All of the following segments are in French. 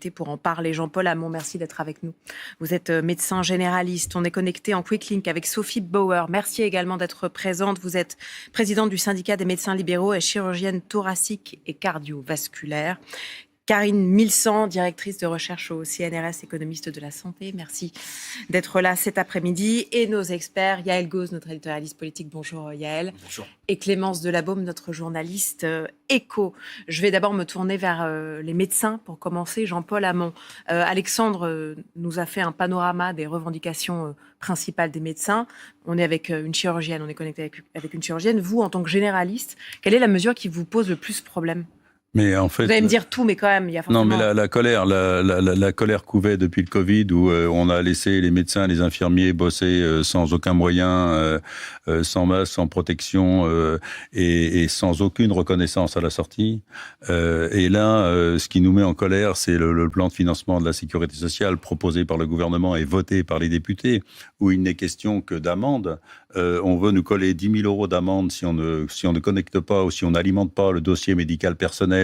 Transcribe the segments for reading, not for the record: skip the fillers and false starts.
Pour en parler, Jean-Paul Hamon, merci d'être avec nous. Vous êtes médecin généraliste. On est connecté en Quick Link avec Sophie Bauer. Merci également d'être présente. Vous êtes présidente du syndicat des médecins libéraux et chirurgienne thoracique et cardiovasculaire. Karine Milsan, directrice de recherche au CNRS, économiste de la santé. Merci d'être là cet après-midi. Et nos experts, Yael Gauze, notre éditorialiste politique. Bonjour Yael. Bonjour. Et Clémence Delabaume, notre journaliste éco. Je vais d'abord me tourner vers les médecins pour commencer. Jean-Paul Hamon. Alexandre nous a fait un panorama des revendications principales des médecins. On est avec une chirurgienne, on est connecté avec une chirurgienne. Vous, en tant que généraliste, quelle est la mesure qui vous pose le plus problème ? Mais en fait, vous allez me dire tout, mais quand même, il y a forcément... Non, mais la colère couvait depuis le Covid, où on a laissé les médecins, les infirmiers bosser sans aucun moyen, sans masque, sans protection et sans aucune reconnaissance à la sortie. Et là, ce qui nous met en colère, c'est le plan de financement de la sécurité sociale proposé par le gouvernement et voté par les députés, où il n'est question que d'amende. On veut nous coller 10 000 € d'amende si on ne connecte pas ou si on n'alimente pas le dossier médical personnel,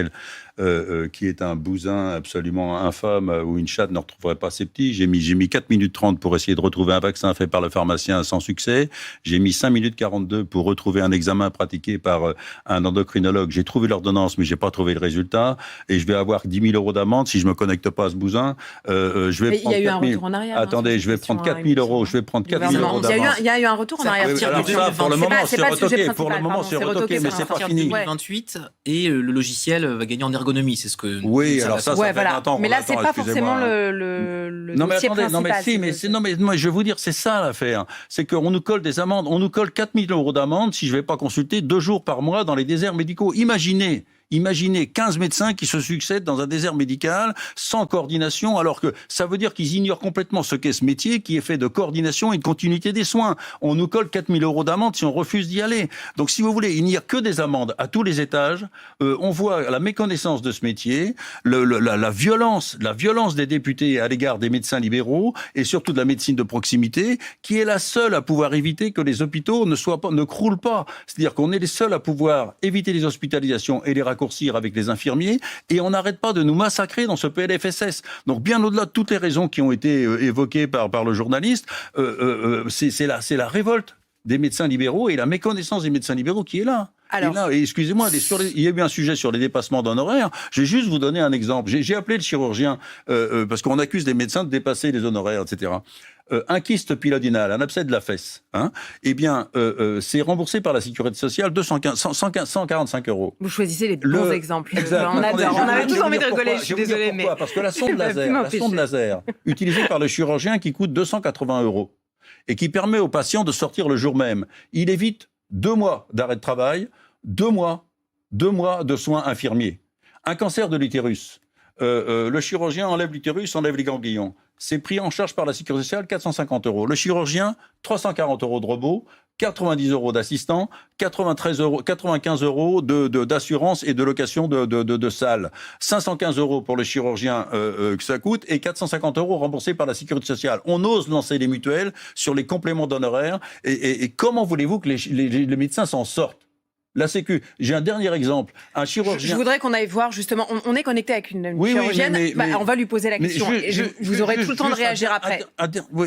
qui est un bousin absolument infâme où une chatte ne retrouverait pas ses petits. J'ai mis 4 minutes 30 pour essayer de retrouver un vaccin fait par le pharmacien sans succès. J'ai mis 5 minutes 42 pour retrouver un examen pratiqué par un endocrinologue. J'ai trouvé l'ordonnance, mais j'ai pas trouvé le résultat. Et je vais avoir 10 000 € d'amende si je me connecte pas à ce bousin. Je vais prendre 4 000... Il y a eu un retour en arrière. Attendez, je vais prendre 4 000 €. Je vais prendre 4 000 € d'amende. Il y a eu un retour en arrière. Oui, alors ça, pour le moment, c'est retoqué. Pour le moment, c'est retoqué, mais c'est pas fini. 2028 et le logiciel va gagner en ergonomie, c'est ce que... Oui, alors ça fait 20 ans. Mais là, c'est pas forcément le dossier principal. Non, mais moi, je vais vous dire, c'est ça l'affaire. C'est qu'on nous colle des amendes. On nous colle 4 000 € d'amende si je vais pas consulter 2 jours par mois dans les déserts médicaux. Imaginez 15 médecins qui se succèdent dans un désert médical sans coordination, alors que ça veut dire qu'ils ignorent complètement ce qu'est ce métier qui est fait de coordination et de continuité des soins. On nous colle 4 000 € d'amende si on refuse d'y aller. Donc si vous voulez, il n'y a que des amendes à tous les étages. On voit la méconnaissance de ce métier, la violence des députés à l'égard des médecins libéraux et surtout de la médecine de proximité, qui est la seule à pouvoir éviter que les hôpitaux ne croulent pas. C'est-à-dire qu'on est les seuls à pouvoir éviter les hospitalisations et les raccourcir avec les infirmiers, et on n'arrête pas de nous massacrer dans ce PLFSS. Donc bien au-delà de toutes les raisons qui ont été évoquées par le journaliste, c'est la révolte des médecins libéraux et la méconnaissance des médecins libéraux qui est là. Alors, et excusez-moi, il y a eu un sujet sur les dépassements d'honoraires. Je vais juste vous donner un exemple. J'ai appelé le chirurgien parce qu'on accuse les médecins de dépasser les honoraires, etc. Un kyste pilodinal, un abcès de la fesse, eh bien, c'est remboursé par la sécurité sociale 145 €. Vous choisissez les bons exemples. On avait tous envie de rigoler, je suis désolée. Pourquoi ? Parce que la sonde laser utilisée par le chirurgien qui coûte 280 € et qui permet aux patients de sortir le jour même, il évite 2 mois d'arrêt de travail, 2 mois de soins infirmiers. Un cancer de l'utérus, le chirurgien enlève l'utérus, enlève les ganglions. C'est pris en charge par la sécurité sociale, 450 €. Le chirurgien, 340 € de robot, 90 € d'assistant, 95 € d'assurance et de location de salle. 515 € pour le chirurgien que ça coûte et 450 € remboursés par la sécurité sociale. On ose lancer les mutuelles sur les compléments d'honoraires et comment voulez-vous que les médecins s'en sortent ? La Sécu. J'ai un dernier exemple. Un chirurgien... Je voudrais qu'on aille voir, justement, on est connecté avec une chirurgienne. On va lui poser la question. Vous aurez tout le temps de réagir après.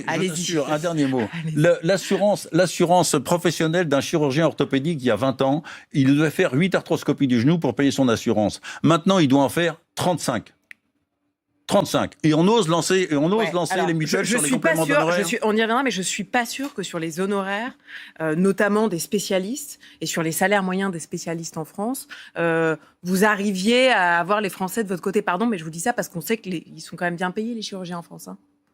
Allez-y. Un dernier mot. L'assurance professionnelle d'un chirurgien orthopédique, il y a 20 ans, il devait faire 8 arthroscopies du genou pour payer son assurance. Maintenant, il doit en faire 35. Et on ose lancer les mutuelles sur les compléments d'honoraires. On y reviendra, mais je suis pas sûre que sur les honoraires, notamment des spécialistes, et sur les salaires moyens des spécialistes en France, vous arriviez à avoir les Français de votre côté. Pardon, mais je vous dis ça parce qu'on sait qu'ils sont quand même bien payés, les chirurgiens en France.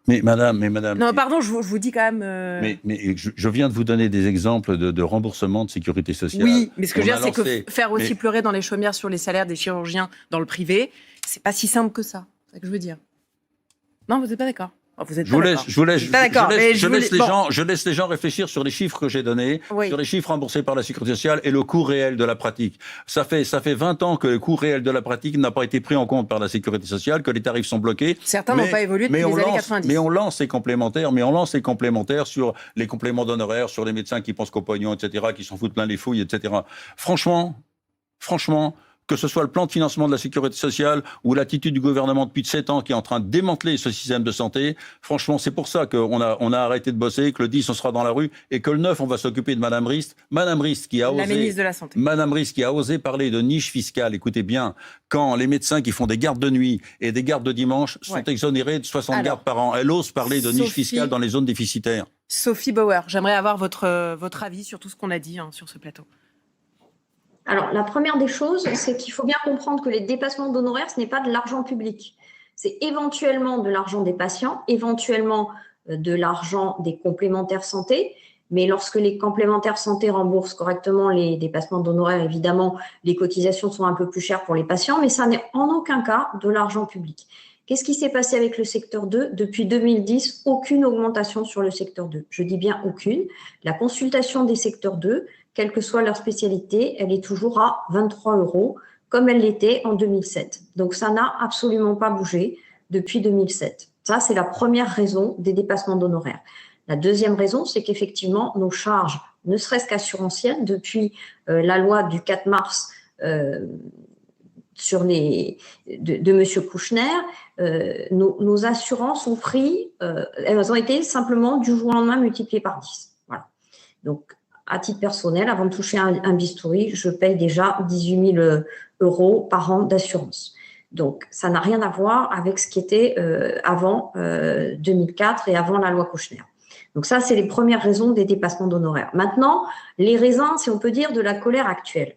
Mais madame... Non, pardon, je vous dis quand même... Mais je viens de vous donner des exemples de remboursement de sécurité sociale. Oui, mais ce que je veux dire, c'est que faire aussi pleurer dans les chaumières sur les salaires des chirurgiens dans le privé, c'est pas si simple que ça. C'est ce que je veux dire. Non, vous n'êtes pas d'accord. Vous êtes je laisse les gens réfléchir sur les chiffres que j'ai donnés, sur les chiffres remboursés par la sécurité sociale et le coût réel de la pratique. Ça fait 20 ans que le coût réel de la pratique n'a pas été pris en compte par la sécurité sociale, que les tarifs sont bloqués. Certains n'ont pas évolué depuis les années 90. Mais on lance ces complémentaires, sur les compléments d'honoraires, sur les médecins qui pensent qu'au pognon, etc., qui s'en foutent plein les fouilles, etc. Franchement, que ce soit le plan de financement de la sécurité sociale ou l'attitude du gouvernement depuis 7 ans qui est en train de démanteler ce système de santé. Franchement, c'est pour ça qu'on a arrêté de bosser, que le 10, on sera dans la rue, et que le 9, on va s'occuper de Madame Rist. Madame Rist qui a osé... La ministre de la Santé. Madame Rist qui a osé parler de niche fiscale. Écoutez bien, quand les médecins qui font des gardes de nuit et des gardes de dimanche sont exonérés de 60 gardes par an, elle ose parler de niche fiscale dans les zones déficitaires. Sophie Bauer, j'aimerais avoir votre avis sur tout ce qu'on a dit sur ce plateau. Alors, la première des choses, c'est qu'il faut bien comprendre que les dépassements d'honoraires, ce n'est pas de l'argent public. C'est éventuellement de l'argent des patients, éventuellement de l'argent des complémentaires santé. Mais lorsque les complémentaires santé remboursent correctement les dépassements d'honoraires, évidemment, les cotisations sont un peu plus chères pour les patients, mais ça n'est en aucun cas de l'argent public. Qu'est-ce qui s'est passé avec le secteur 2 ? Depuis 2010, aucune augmentation sur le secteur 2. Je dis bien aucune. La consultation des secteurs 2, quelle que soit leur spécialité, elle est toujours à 23 €, comme elle l'était en 2007. Donc, ça n'a absolument pas bougé depuis 2007. Ça, c'est la première raison des dépassements d'honoraires. La deuxième raison, c'est qu'effectivement, nos charges, ne serait-ce qu'assurantielles, depuis la loi du 4 mars sur de M. Kouchner, nos assurances ont pris, elles ont été simplement du jour au lendemain multipliées par 10. Voilà. Donc, à titre personnel, avant de toucher un bistouri, je paye déjà 18 000 € par an d'assurance. Donc, ça n'a rien à voir avec ce qui était avant 2004 et avant la loi Kouchner. Donc ça, c'est les premières raisons des dépassements d'honoraires. Maintenant, les raisins, si on peut dire, de la colère actuelle.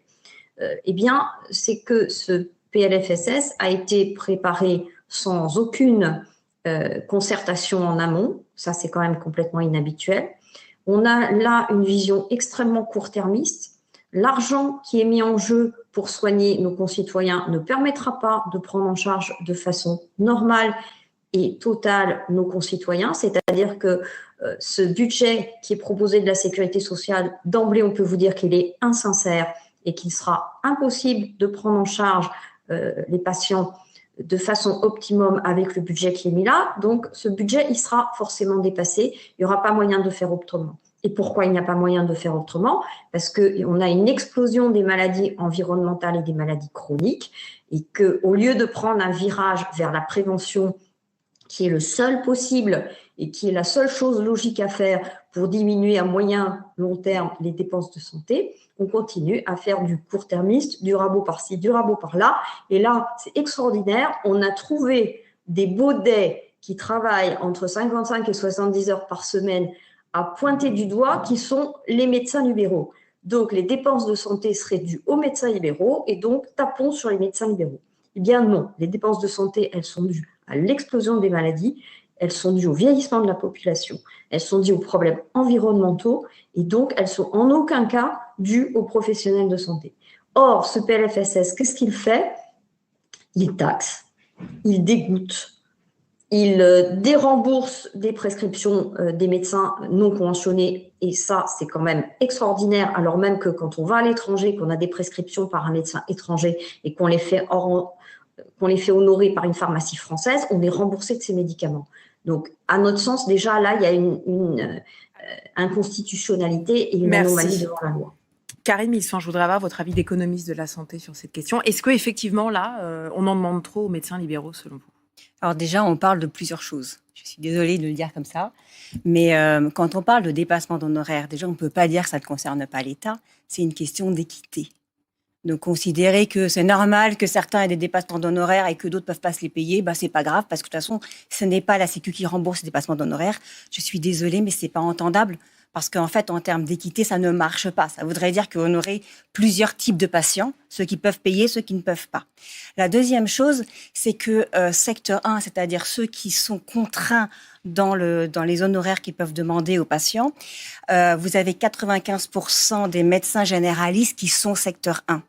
Eh bien, c'est que ce PLFSS a été préparé sans aucune concertation en amont. Ça, c'est quand même complètement inhabituel. On a là une vision extrêmement court-termiste. L'argent qui est mis en jeu pour soigner nos concitoyens ne permettra pas de prendre en charge de façon normale et totale nos concitoyens. C'est-à-dire que ce budget qui est proposé de la sécurité sociale, d'emblée, on peut vous dire qu'il est insincère et qu'il sera impossible de prendre en charge les patients de façon optimum avec le budget qui est mis là. Donc, ce budget, il sera forcément dépassé. Il n'y aura pas moyen de faire autrement. Et pourquoi il n'y a pas moyen de faire autrement ? Parce qu'on a une explosion des maladies environnementales et des maladies chroniques et qu'au lieu de prendre un virage vers la prévention qui est le seul possible et qui est la seule chose logique à faire pour diminuer à moyen, long terme les dépenses de santé, on continue à faire du court-termiste, du rabot par-ci, du rabot par-là. Et là, c'est extraordinaire. On a trouvé des baudets qui travaillent entre 55 et 70 heures par semaine à pointer du doigt, qui sont les médecins libéraux. Donc, les dépenses de santé seraient dues aux médecins libéraux et donc tapons sur les médecins libéraux. Eh bien non, les dépenses de santé, elles sont dues à l'explosion des maladies, elles sont dues au vieillissement de la population, elles sont dues aux problèmes environnementaux et donc elles sont en aucun cas dues aux professionnels de santé. Or, ce PLFSS, qu'est-ce qu'il fait ? Il taxe, il dégoûte, il dérembourse des prescriptions des médecins non conventionnés et ça, c'est quand même extraordinaire alors même que quand on va à l'étranger, qu'on a des prescriptions par un médecin étranger et qu'on les fait honorer par une pharmacie française, on est remboursé de ces médicaments. Donc, à notre sens, déjà, là, il y a une inconstitutionnalité et une anomalie devant la loi. Karine Milsan, je voudrais avoir votre avis d'économiste de la santé sur cette question. Est-ce qu'effectivement, là, on en demande trop aux médecins libéraux, selon vous ? Alors déjà, on parle de plusieurs choses. Je suis désolée de le dire comme ça. Mais quand on parle de dépassement d'honoraires, déjà, on ne peut pas dire que ça ne concerne pas l'État. C'est une question d'équité. Donc, considérer que c'est normal que certains aient des dépassements d'honoraires et que d'autres ne peuvent pas se les payer, c'est pas grave parce que de toute façon, ce n'est pas la Sécu qui rembourse les dépassements d'honoraires. Je suis désolée, mais c'est pas entendable parce qu'en fait, en termes d'équité, ça ne marche pas. Ça voudrait dire qu'on aurait plusieurs types de patients, ceux qui peuvent payer, ceux qui ne peuvent pas. La deuxième chose, c'est que secteur 1, c'est-à-dire ceux qui sont contraints dans les honoraires qu'ils peuvent demander aux patients, vous avez 95% des médecins généralistes qui sont secteur 1.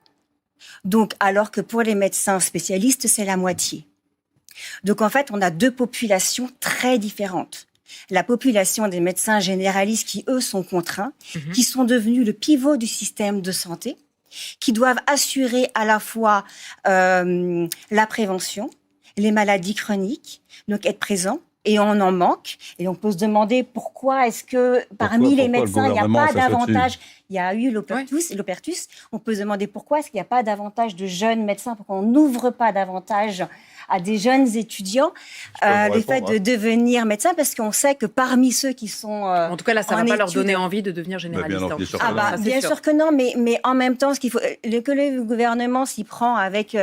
Donc, alors que pour les médecins spécialistes, c'est la moitié. Donc, en fait, on a deux populations très différentes. La population des médecins généralistes qui, eux, sont contraints, qui sont devenus le pivot du système de santé, qui doivent assurer à la fois la prévention, les maladies chroniques, donc être présents, et on en manque. Et on peut se demander pourquoi est-ce que parmi les médecins, il n'y a pas davantage... Il y a eu l'Opertus. On peut se demander pourquoi est-ce qu'il n'y a pas davantage de jeunes médecins, pourquoi on n'ouvre pas davantage à des jeunes étudiants le fait de devenir médecin, parce qu'on sait que parmi ceux qui sont en tout cas, là, ça ne va pas leur donner envie de devenir généraliste. Bien sûr que non, mais en même temps, que le gouvernement s'y prend avec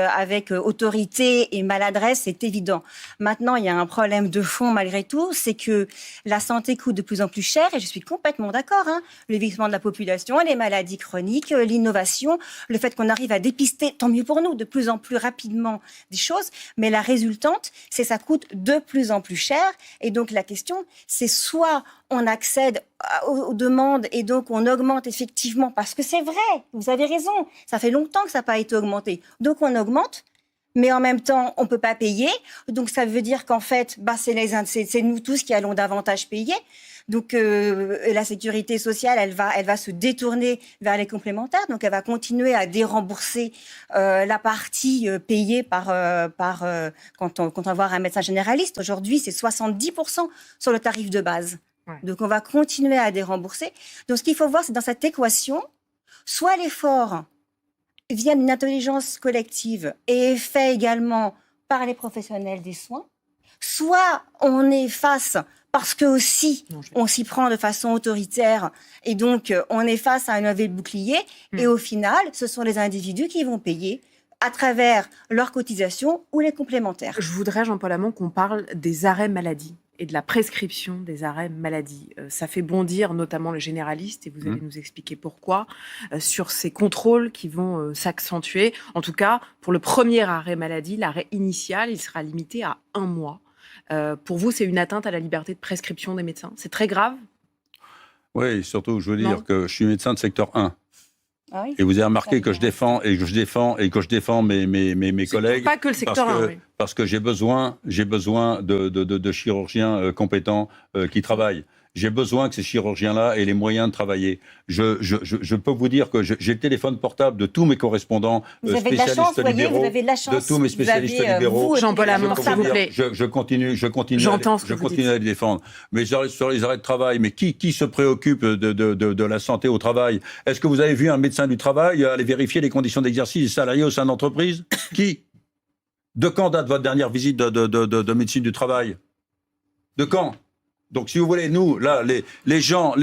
autorité et maladresse, c'est évident. Maintenant, il y a un problème de fond malgré tout, c'est que la santé coûte de plus en plus cher, et je suis complètement d'accord. Le vieillissement de la population, les maladies chroniques, l'innovation, le fait qu'on arrive à dépister, tant mieux pour nous, de plus en plus rapidement des choses, mais la résultante, c'est que ça coûte de plus en plus cher. Et donc la question, c'est soit on accède aux demandes et donc on augmente effectivement, parce que c'est vrai, vous avez raison, ça fait longtemps que ça n'a pas été augmenté. Donc on augmente, mais en même temps, on ne peut pas payer. Donc ça veut dire qu'en fait, c'est nous tous qui allons davantage payer. Donc la sécurité sociale, elle va se détourner vers les complémentaires. Donc elle va continuer à dérembourser la partie payée quand on va voir un médecin généraliste. Aujourd'hui, c'est 70% sur le tarif de base. Ouais. Donc on va continuer à dérembourser. Donc ce qu'il faut voir, c'est dans cette équation, soit l'effort vient d'une intelligence collective et est fait également par les professionnels des soins, soit on est face... Parce que aussi, on s'y prend de façon autoritaire et donc on est face à un levier de bouclier et au final, ce sont les individus qui vont payer à travers leurs cotisations ou les complémentaires. Je voudrais, Jean-Paul Hamon, qu'on parle des arrêts maladie et de la prescription des arrêts maladie. Ça fait bondir notamment les généralistes, et vous allez nous expliquer pourquoi, sur ces contrôles qui vont s'accentuer. En tout cas, pour le premier arrêt maladie, l'arrêt initial, il sera limité à 1 mois. Pour vous, c'est une atteinte à la liberté de prescription des médecins. C'est très grave ? Oui, surtout, je veux dire que je suis médecin de secteur 1. Ah oui, et vous avez remarqué que je défends mes collègues. Pas que le secteur 1, oui. Parce que j'ai besoin de chirurgiens compétents qui travaillent. J'ai besoin que ces chirurgiens-là aient les moyens de travailler. Je peux vous dire que j'ai le téléphone portable de tous mes correspondants spécialistes libéraux, de tous mes spécialistes libéraux. Jean-Paul Hamon, s'il vous plaît. Je continue à les défendre. Mais sur les arrêts de travail, mais qui se préoccupe de la santé au travail ? Est-ce que vous avez vu un médecin du travail aller vérifier les conditions d'exercice des salariés au sein d'entreprise ? Qui ? De quand date votre dernière visite de médecine du travail ? De quand ? Donc, si vous voulez, nous, là, les gens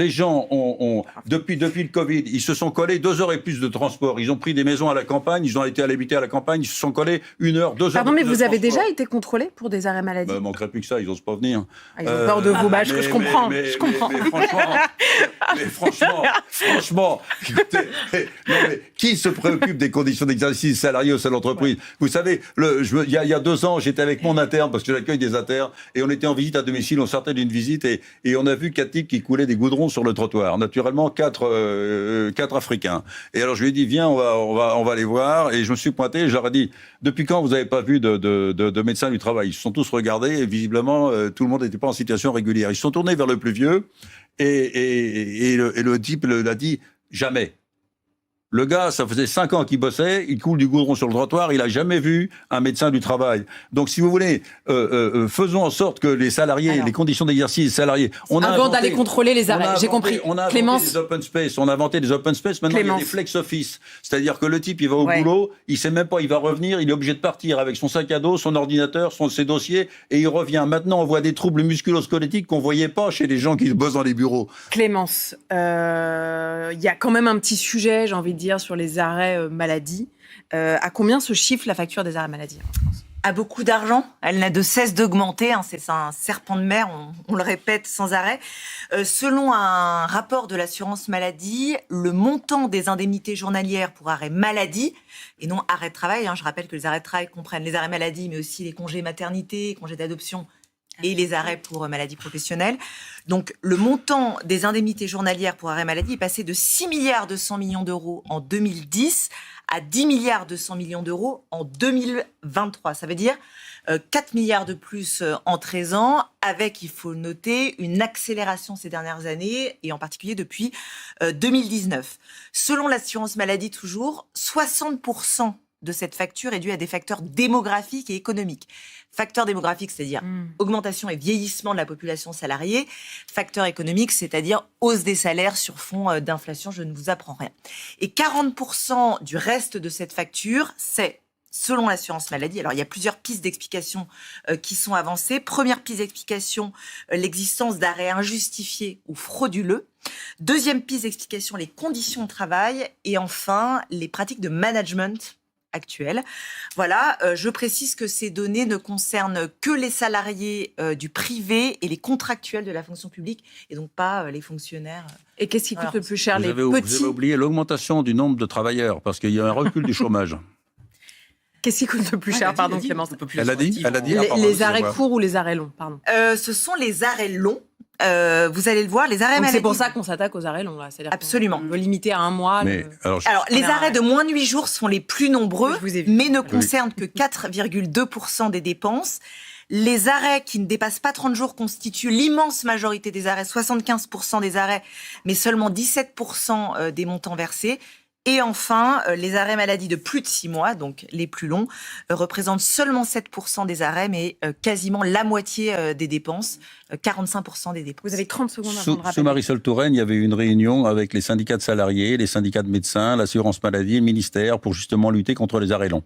ont depuis le Covid, ils se sont collés 2 heures et plus de transport. Ils ont pris des maisons à la campagne, ils ont été habiter à la campagne, ils se sont collés 1 heure, 2 heures. Pardon, mais vous avez déjà été controlé pour des arrêts maladie ? Il manquerait plus que ça, ils n'osent pas venir. Ils ont peur de vous, je comprends. Mais franchement, écoutez, qui se préoccupe des conditions d'exercice salariés au sein de l'entreprise ? Vous savez, il y a 2 ans, j'étais avec mon interne, parce que j'accueille des internes, et on était en visite à domicile, on sortait d'une visite, et on a vu 4 types qui coulaient des goudrons sur le trottoir. Naturellement, 4 Africains. Et alors je lui ai dit, viens, on va les voir. Et je me suis pointé, et je leur ai dit, depuis quand vous n'avez pas vu de médecins du travail ? Ils se sont tous regardés, et visiblement, tout le monde n'était pas en situation régulière. Ils se sont tournés vers le plus vieux, et le type l'a dit, jamais. Le gars, ça faisait 5 ans qu'il bossait, il coule du goudron sur le trottoir, il n'a jamais vu un médecin du travail. Donc, si vous voulez, faisons en sorte que les salariés, les conditions d'exercice des salariés... Avant d'aller contrôler les arrêts, j'ai compris. On a inventé des open space, maintenant il y a des flex office. C'est-à-dire que le type, il va au boulot, il ne sait même pas, il va revenir, il est obligé de partir avec son sac à dos, son ordinateur, ses dossiers, et il revient. Maintenant, on voit des troubles musculo-squelettiques qu'on ne voyait pas chez les gens qui bossent dans les bureaux. Clémence, il y a quand même un petit sujet, j'ai envie de dire, sur les arrêts maladie. À combien se chiffre la facture des arrêts maladie en France ? À beaucoup d'argent. Elle n'a de cesse d'augmenter. C'est un serpent de mer, on le répète sans arrêt. Selon un rapport de l'assurance maladie, le montant des indemnités journalières pour arrêt maladie, et non arrêt de travail, je rappelle que les arrêts de travail comprennent les arrêts maladie, mais aussi les congés maternité, congés d'adoption, et les arrêts pour maladie professionnelle. Donc, le montant des indemnités journalières pour arrêt maladie est passé de 6 milliards 200 millions d'euros en 2010 à 10 milliards 200 millions d'euros en 2023. Ça veut dire 4 milliards de plus en 13 ans, avec, il faut noter, une accélération ces dernières années, et en particulier depuis 2019. Selon l'assurance maladie toujours, 60% de cette facture est due à des facteurs démographiques et économiques. Facteur démographique, c'est-à-dire augmentation et vieillissement de la population salariée. Facteur économique, c'est-à-dire hausse des salaires sur fond d'inflation, je ne vous apprends rien. Et 40% du reste de cette facture, c'est, selon l'assurance maladie, alors il y a plusieurs pistes d'explication qui sont avancées. Première piste d'explication, l'existence d'arrêts injustifiés ou frauduleux. Deuxième piste d'explication, les conditions de travail. Et enfin, les pratiques de management actuelles. Voilà, je précise que ces données ne concernent que les salariés du privé et les contractuels de la fonction publique, et donc pas les fonctionnaires. Et qu'est-ce qui coûte le plus cher, Vous les avez petits? oublié l'augmentation du nombre de travailleurs, parce qu'il y a un recul du chômage. Qu'est-ce qui coûte le plus cher, pardon, Clémence? Elle a dit. Les arrêts courts ou les arrêts longs, pardon. Ce sont les arrêts longs. Vous allez le voir, les arrêts Donc maladie. c'est pour ça qu'on s'attaque aux arrêts longs, là. C'est-à-dire Absolument. qu'on veut limiter à un mois. Alors, les arrêts de moins de 8 jours sont les plus nombreux, mais ne concernent que 4,2% des dépenses. Les arrêts qui ne dépassent pas 30 jours constituent l'immense majorité des arrêts, 75% des arrêts, mais seulement 17% des montants versés. Et enfin, les arrêts maladie de plus de 6 mois, donc les plus longs, représentent seulement 7% des arrêts, mais quasiment la moitié des dépenses, 45% des dépenses. Vous avez 30 secondes avant de rappeler. Sous Marisol Touraine, il y avait eu une réunion avec les syndicats de salariés, les syndicats de médecins, l'assurance maladie, le ministère, pour justement lutter contre les arrêts longs.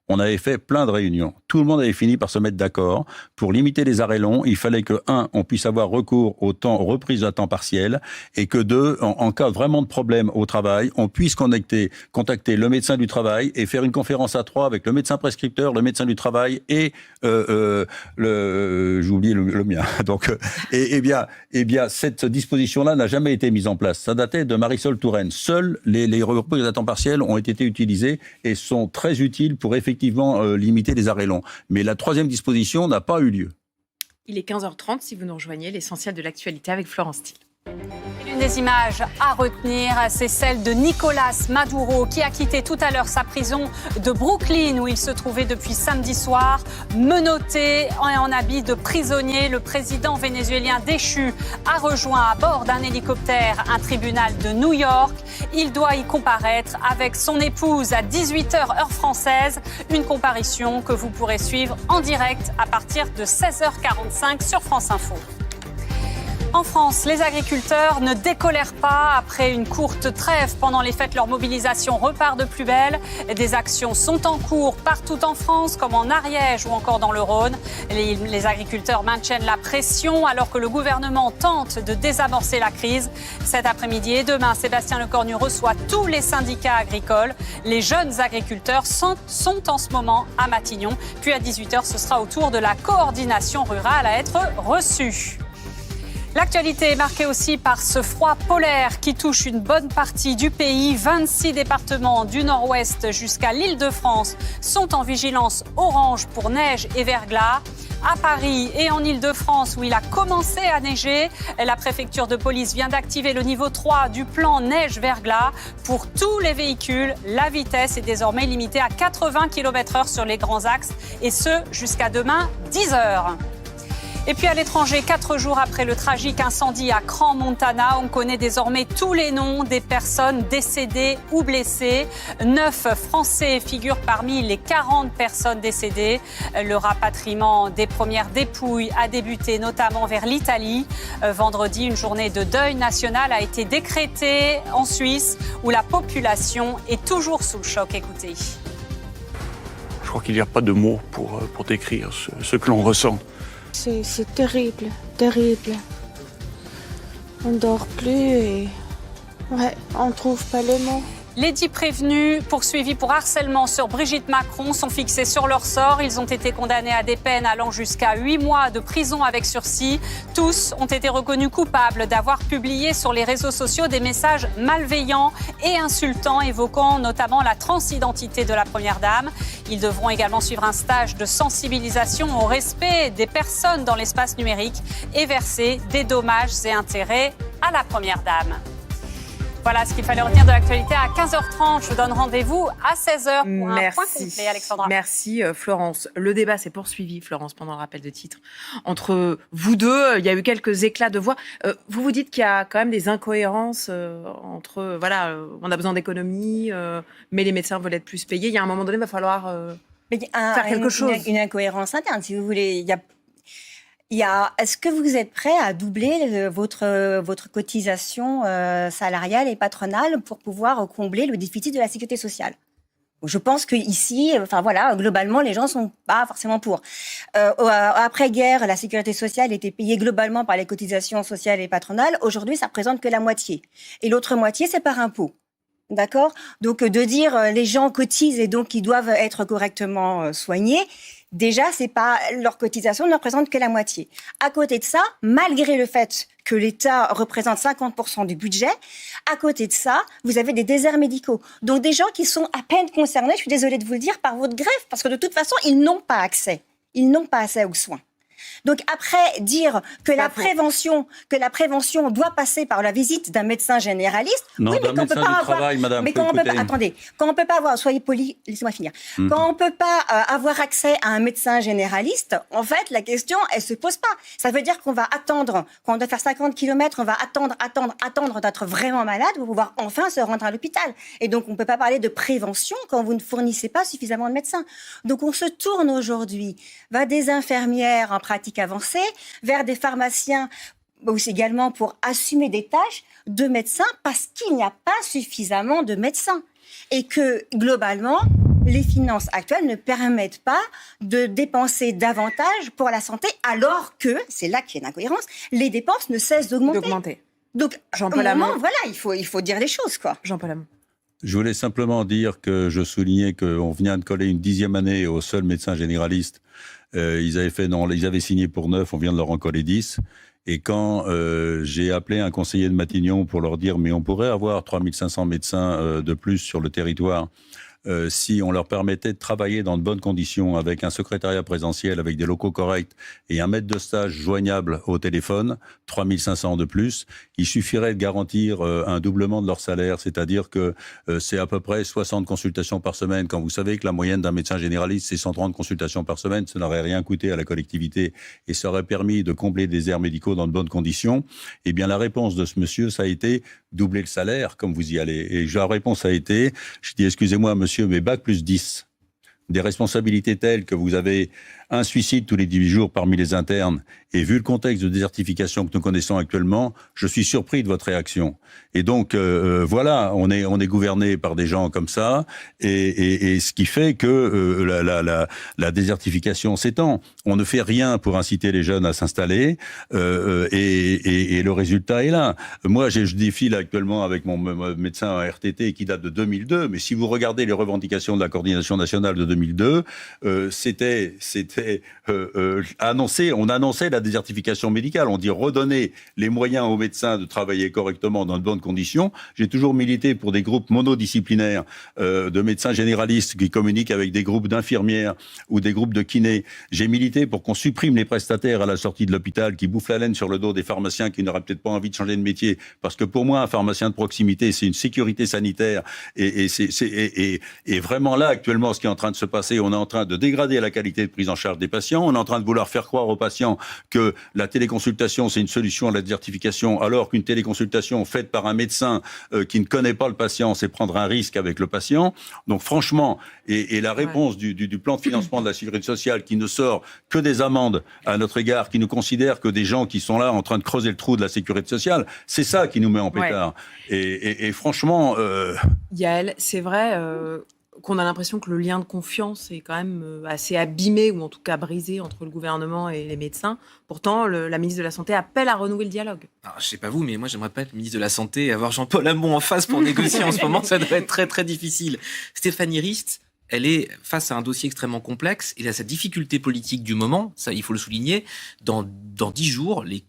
On avait fait plein de réunions. Tout le monde avait fini par se mettre d'accord. Pour limiter les arrêts longs, il fallait que, 1, on puisse avoir recours aux reprises à temps partiel, et que 2, en cas vraiment de problème au travail, on puisse contacter le médecin du travail et faire une conférence à 3 avec le médecin prescripteur, le médecin du travail et j'ai oublié le mien. Donc, eh bien, cette disposition-là n'a jamais été mise en place. Ça datait de Marisol Touraine. Seules les reprises à temps partiel ont été utilisées et sont très utiles pour effectivement limiter les arrêts longs. Mais la troisième disposition n'a pas eu lieu. Il est 15h30, si vous nous rejoignez, l'essentiel de l'actualité avec Florence Thiel. L'une des images à retenir, c'est celle de Nicolas Maduro, qui a quitté tout à l'heure sa prison de Brooklyn, où il se trouvait depuis samedi soir, menotté en habit de prisonnier. Le président vénézuélien déchu a rejoint à bord d'un hélicoptère un tribunal de New York. Il doit y comparaître avec son épouse à 18h heure française. Une comparution que vous pourrez suivre en direct à partir de 16h45 sur France Info. En France, les agriculteurs ne décolèrent pas. Après une courte trêve pendant les fêtes, leur mobilisation repart de plus belle. Des actions sont en cours partout en France, comme en Ariège ou encore dans le Rhône. Les agriculteurs maintiennent la pression alors que le gouvernement tente de désamorcer la crise. Cet après-midi et demain, Sébastien Lecornu reçoit tous les syndicats agricoles. Les jeunes agriculteurs sont en ce moment à Matignon. Puis à 18h, ce sera au tour de la coordination rurale à être reçue. L'actualité est marquée aussi par ce froid polaire qui touche une bonne partie du pays. 26 départements du nord-ouest jusqu'à l'Île-de-France sont en vigilance orange pour neige et verglas. À Paris et en Île-de-France, où il a commencé à neiger, la préfecture de police vient d'activer le niveau 3 du plan neige-verglas. Pour tous les véhicules, la vitesse est désormais limitée à 80 km/h sur les grands axes, et ce jusqu'à demain 10h. Et puis à l'étranger, 4 jours après le tragique incendie à Crans-Montana, on connaît désormais tous les noms des personnes décédées ou blessées. 9 Français figurent parmi les 40 personnes décédées. Le rapatriement des premières dépouilles a débuté notamment vers l'Italie. Vendredi, une journée de deuil national a été décrétée en Suisse, où la population est toujours sous le choc. Écoutez. Je crois qu'il n'y a pas de mots pour décrire ce que l'on ressent. C'est terrible, terrible. On dort plus et on trouve pas les mots. Les 10 prévenus poursuivis pour harcèlement sur Brigitte Macron sont fixés sur leur sort. Ils ont été condamnés à des peines allant jusqu'à 8 mois de prison avec sursis. Tous ont été reconnus coupables d'avoir publié sur les réseaux sociaux des messages malveillants et insultants, évoquant notamment la transidentité de la Première Dame. Ils devront également suivre un stage de sensibilisation au respect des personnes dans l'espace numérique et verser des dommages et intérêts à la Première Dame. Voilà ce qu'il fallait retenir de l'actualité à 15h30. Je vous donne rendez-vous à 16h pour un point complet, Alexandra. Merci Florence. Le débat s'est poursuivi, Florence, pendant le rappel de titre. Entre vous deux, il y a eu quelques éclats de voix. Vous dites qu'il y a quand même des incohérences entre, on a besoin d'économies, mais les médecins veulent être plus payés. Il y a un moment donné, il va falloir faire quelque chose. Une incohérence interne, si vous voulez. Est-ce que vous êtes prêt à doubler votre cotisation salariale et patronale pour pouvoir combler le déficit de la sécurité sociale ? Je pense qu'ici, globalement, les gens sont pas forcément pour. Après-guerre, la sécurité sociale était payée globalement par les cotisations sociales et patronales. Aujourd'hui, ça représente que la moitié. Et l'autre moitié, c'est par impôt. D'accord ? Donc, de dire les gens cotisent et donc ils doivent être correctement soignés, déjà, leur cotisation ne représente que la moitié. À côté de ça, malgré le fait que l'État représente 50% du budget, à côté de ça, vous avez des déserts médicaux. Donc, des gens qui sont à peine concernés, je suis désolée de vous le dire, par votre grève, parce que de toute façon, ils n'ont pas accès. Ils n'ont pas accès aux soins. Donc après, dire que la prévention doit passer par la visite d'un médecin généraliste, non, oui, mais d'un médecin du travail, madame. Mais quand on peut pas, attendez, quand on peut pas avoir, soyez poli, laissez-moi finir. Quand on peut pas avoir accès à un médecin généraliste, en fait, la question, elle se pose pas. Ça veut dire qu'on va attendre, quand on doit faire 50 km, on va attendre d'être vraiment malade pour pouvoir enfin se rendre à l'hôpital. Et donc, on peut pas parler de prévention quand vous ne fournissez pas suffisamment de médecins. Donc, on se tourne aujourd'hui vers des infirmières en pratique avancée, vers des pharmaciens aussi également pour assumer des tâches de médecins parce qu'il n'y a pas suffisamment de médecins et que globalement les finances actuelles ne permettent pas de dépenser davantage pour la santé alors que, c'est là qu'il y a une incohérence, les dépenses ne cessent d'augmenter. Donc, Jean-Paul Hamon, il faut dire les choses, quoi. Jean-Paul Hamon. Je voulais simplement dire que je soulignais qu'on vient de coller une 10e année aux seuls médecins généralistes. Ils avaient signé pour 9, on vient de leur en coller 10. Et quand j'ai appelé un conseiller de Matignon pour leur dire mais on pourrait avoir 3500 médecins de plus sur le territoire si on leur permettait de travailler dans de bonnes conditions avec un secrétariat présentiel, avec des locaux corrects et un maître de stage joignable au téléphone, 3500 de plus, il suffirait de garantir un doublement de leur salaire, c'est-à-dire que c'est à peu près 60 consultations par semaine. Quand vous savez que la moyenne d'un médecin généraliste, c'est 130 consultations par semaine, ça n'aurait rien coûté à la collectivité et ça aurait permis de combler des déserts médicaux dans de bonnes conditions. Eh bien, la réponse de ce monsieur, ça a été doubler le salaire, comme vous y allez. Et la réponse a été, je dis, excusez-moi, monsieur, mais bac plus 10. Des responsabilités telles que vous avez un suicide tous les 18 jours parmi les internes, et vu le contexte de désertification que nous connaissons actuellement, je suis surpris de votre réaction. Et donc, voilà, on est gouverné par des gens comme ça, et ce qui fait que la désertification s'étend. On ne fait rien pour inciter les jeunes à s'installer, et le résultat est là. Moi, je défile actuellement avec mon médecin en RTT qui date de 2002, mais si vous regardez les revendications de la coordination nationale de 2002, on annonçait la désertification médicale. On dit redonner les moyens aux médecins de travailler correctement dans de bonnes conditions. J'ai toujours milité pour des groupes monodisciplinaires de médecins généralistes qui communiquent avec des groupes d'infirmières ou des groupes de kinés. J'ai milité pour qu'on supprime les prestataires à la sortie de l'hôpital qui bouffent la laine sur le dos des pharmaciens qui n'auraient peut-être pas envie de changer de métier. Parce que pour moi, un pharmacien de proximité, c'est une sécurité sanitaire. Et vraiment là, actuellement, ce qui est en train de se passer, on est en train de dégrader la qualité de prise en charge des patients. On est en train de vouloir faire croire aux patients que la téléconsultation, c'est une solution à la désertification, alors qu'une téléconsultation faite par un médecin qui ne connaît pas le patient, c'est prendre un risque avec le patient. Donc franchement, et la réponse du plan de financement de la sécurité sociale qui ne sort que des amendes à notre égard, qui nous considère que des gens qui sont là en train de creuser le trou de la sécurité sociale, c'est ça qui nous met en pétard. Et franchement... Yael, c'est vrai... qu'on a l'impression que le lien de confiance est quand même assez abîmé, ou en tout cas brisé, entre le gouvernement et les médecins. Pourtant, la ministre de la Santé appelle à renouer le dialogue. Alors, je sais pas vous, mais moi, j'aimerais pas être ministre de la Santé et avoir Jean-Paul Hamon en face pour négocier en ce moment. Ça doit être très, très difficile. Stéphanie Rist, elle est face à un dossier extrêmement complexe et à sa difficulté politique du moment, ça, il faut le souligner. Dans 10 jours, les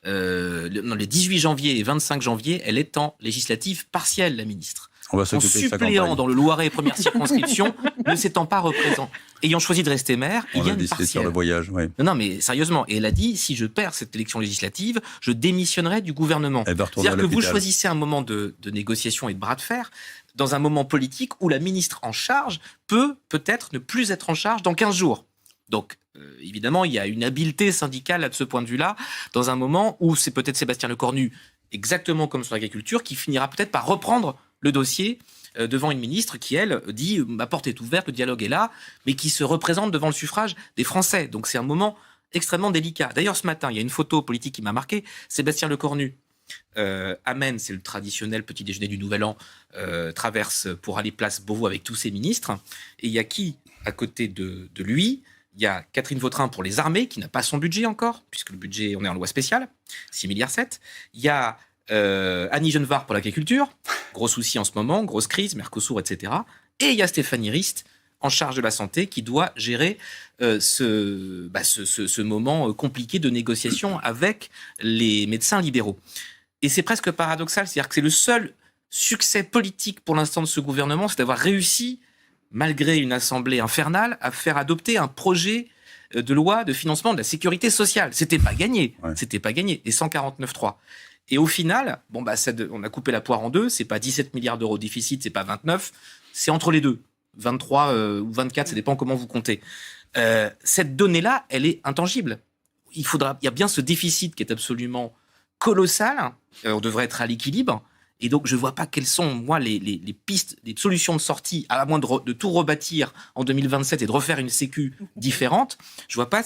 18 janvier et 25 janvier, elle est en législative partielle, la ministre. On va son s'occuper de sa suppléant campagne. dans le Loiret première circonscription ne s'étant pas représentant. Ayant choisi de rester maire, On il y a a une décidé de faire partielle. le voyage, oui. Non, mais sérieusement. Et elle a dit, si je perds cette élection législative, je démissionnerai du gouvernement. Elle va retourner à C'est-à-dire que vous l'hôpital. choisissez un moment de négociation et de bras de fer dans un moment politique où la ministre en charge peut-être ne plus être en charge dans 15 jours. Donc, évidemment, il y a une habileté syndicale de ce point de vue-là, dans un moment où c'est peut-être Sébastien Lecornu, exactement comme sur l'agriculture, qui finira peut-être par reprendre le dossier devant une ministre qui, elle, dit « ma porte est ouverte, le dialogue est là », mais qui se représente devant le suffrage des Français. Donc c'est un moment extrêmement délicat. D'ailleurs, ce matin, il y a une photo politique qui m'a marqué. Sébastien Lecornu amène, c'est le traditionnel petit déjeuner du Nouvel An, traverse pour aller place Beauvau avec tous ses ministres. Et il y a qui à côté de lui? Il y a Catherine Vautrin pour les armées, qui n'a pas son budget encore, puisque le budget, on est en loi spéciale, 6,7 milliards. Il y a Annie Genevard pour l'agriculture, gros souci en ce moment, grosse crise, Mercosur, etc. Et il y a Stéphanie Rist, en charge de la santé, qui doit gérer ce moment compliqué de négociation avec les médecins libéraux. Et c'est presque paradoxal, c'est-à-dire que c'est le seul succès politique pour l'instant de ce gouvernement, c'est d'avoir réussi, malgré une assemblée infernale, à faire adopter un projet de loi de financement de la sécurité sociale. C'était pas gagné, c'était pas gagné. Et 149.3. Et au final, on a coupé la poire en deux. C'est pas 17 milliards d'euros de déficit, c'est pas 29, c'est entre les deux, 23 ou 24, ça dépend comment vous comptez. Cette donnée-là, elle est intangible. Il y a bien ce déficit qui est absolument colossal. On devrait être à l'équilibre. Et donc, je ne vois pas quelles sont, moi, les pistes, les solutions de sortie, à moins de tout rebâtir en 2027 et de refaire une sécu différente. Je ne vois pas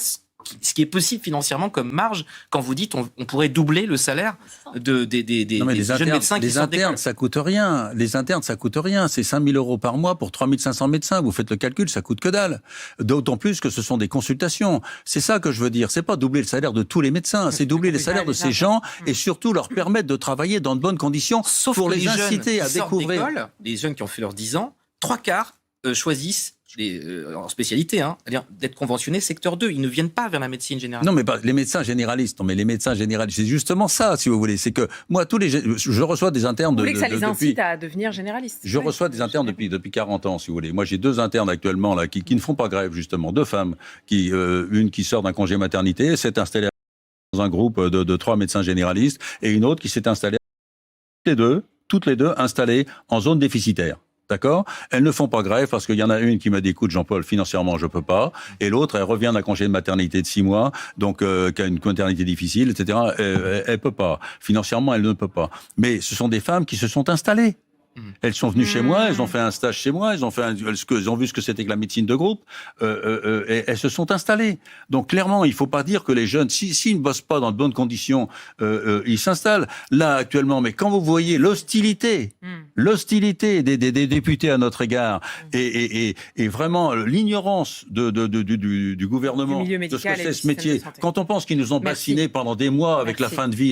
ce qui est possible financièrement comme marge quand vous dites on pourrait doubler le salaire des jeunes médecins qui sortent d'école. Les internes, ça coûte rien. Les internes, ça coûte rien. C'est 5 000 euros par mois pour 3 500 médecins. Vous faites le calcul, ça coûte que dalle. D'autant plus que ce sont des consultations. C'est ça que je veux dire. C'est pas doubler le salaire de tous les médecins. C'est doubler les salaires de ces gens et surtout leur permettre de travailler dans de bonnes conditions. Sauf pour que les inciter à découvrir. Les jeunes qui ont fait leurs 10 ans, 3/4 choisissent en spécialité, d'être conventionnés secteur 2. Ils ne viennent pas vers la médecine générale. Non, mais les médecins généralistes. Non, mais les médecins généralistes, c'est justement ça, si vous voulez. C'est que moi, je reçois des internes Vous voulez que ça les incite à devenir généralistes? Je reçois des internes depuis 40 ans, si vous voulez. Moi, j'ai 2 internes actuellement là qui ne font pas grève, justement. 2 femmes, une qui sort d'un congé maternité, s'est installée dans un groupe de 3 médecins généralistes, et une autre qui s'est installée toutes les deux installées en zone déficitaire. D'accord? Elles ne font pas grève parce qu'il y en a une qui m'a dit, écoute, Jean-Paul, financièrement, je peux pas. Et l'autre, elle revient d'un congé de maternité de 6 mois, donc, qui a une maternité difficile, etc. Elle peut pas. Financièrement, elle ne peut pas. Mais ce sont des femmes qui se sont installées. Elles sont venues chez moi, elles ont fait un stage chez moi, elles ont vu ce que c'était que la médecine de groupe, et elles se sont installées. Donc clairement, il faut pas dire que les jeunes, s'ils ne bossent pas dans de bonnes conditions, ils s'installent. Là, actuellement, mais quand vous voyez l'hostilité des députés à notre égard, et vraiment l'ignorance du gouvernement, du milieu de ce médical que et c'est du ce système de métier, santé. quand on pense qu'ils nous ont Merci. bassinés pendant des mois avec la Merci. fin de vie